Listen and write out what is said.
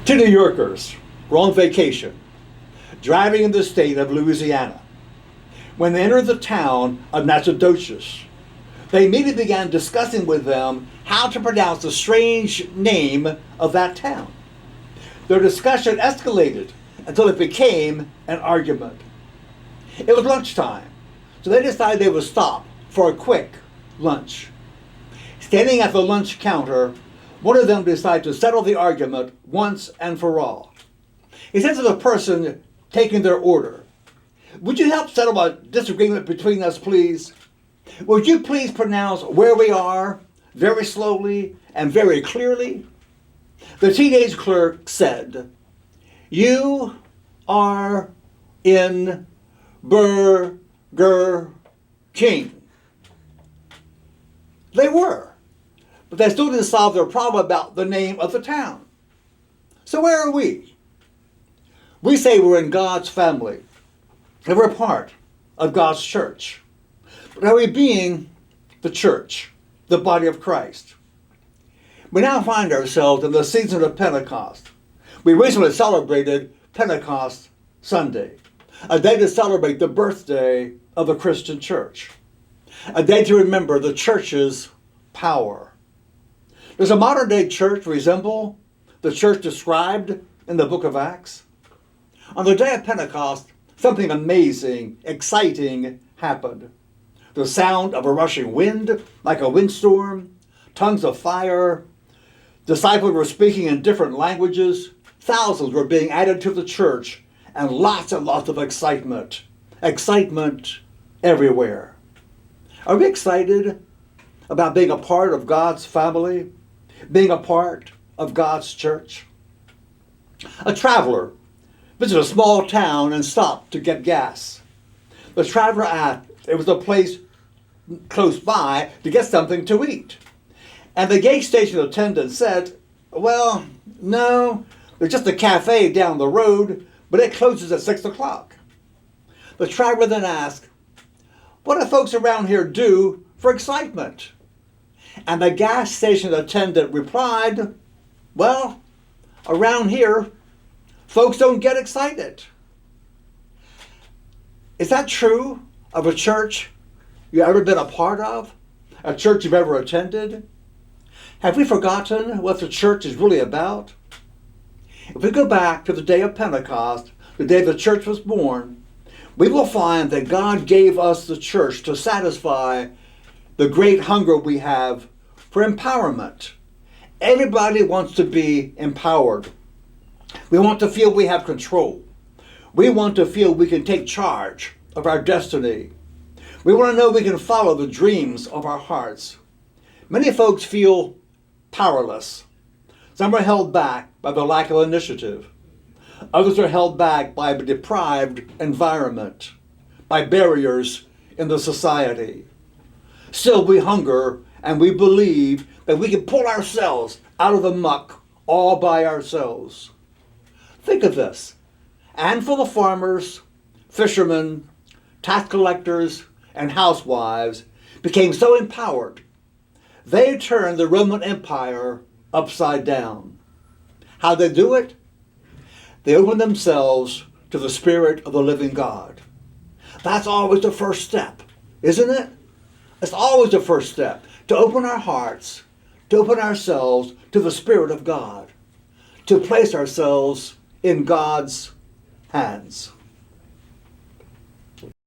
Two New Yorkers were on vacation, driving in the state of Louisiana. When they entered the town of Natchitoches, they immediately began discussing with them how to pronounce the strange name of that town. Their discussion escalated until it became an argument. It was lunchtime, so they decided they would stop for a quick lunch. Standing at the lunch counter, one of them decided to settle the argument once and for all. He said to the person taking their order, "Would you help settle a disagreement between us, please? Would you please pronounce where we are very slowly and very clearly?" The teenage clerk said, "You are in Burger King." They were, but they still didn't solve their problem about the name of the town. So where are we? We say we're in God's family, and we're part of God's church. But are we being the church, the body of Christ? We now find ourselves in the season of Pentecost. We recently celebrated Pentecost Sunday, a day to celebrate the birthday of the Christian church, a day to remember the church's power. Does a modern day church resemble the church described in the book of Acts? On the day of Pentecost, something amazing, exciting happened. The sound of a rushing wind, like a windstorm, tongues of fire, disciples were speaking in different languages, thousands were being added to the church, and lots of excitement. Excitement everywhere. Are we excited about being a part of God's family, being a part of God's church? A traveler visited a small town and stopped to get gas. The traveler asked if there was a place close by to get something to eat. And the gas station attendant said, "Well, no, there's just a cafe down the road, but it closes at 6 o'clock. The traveler then asked, "What do folks around here do for excitement?" And the gas station attendant replied, "Well, around here, folks don't get excited." Is that true of a church you've ever been a part of? A church you've ever attended? Have we forgotten what the church is really about? If we go back to the day of Pentecost, the day the church was born, we will find that God gave us the church to satisfy the great hunger we have for empowerment. Everybody wants to be empowered. We want to feel we have control. We want to feel we can take charge of our destiny. We want to know we can follow the dreams of our hearts. Many folks feel powerless. Some are held back by the lack of initiative. Others are held back by a deprived environment, by barriers in the society. Still, we hunger and we believe that we can pull ourselves out of the muck all by ourselves. Think of this. And for the farmers, fishermen, tax collectors, and housewives became so empowered, they turned the Roman Empire upside down. How they do it? They opened themselves to the Spirit of the living God. That's always the first step, isn't it? It's always the first step, to open our hearts, to open ourselves to the Spirit of God, to place ourselves in God's hands.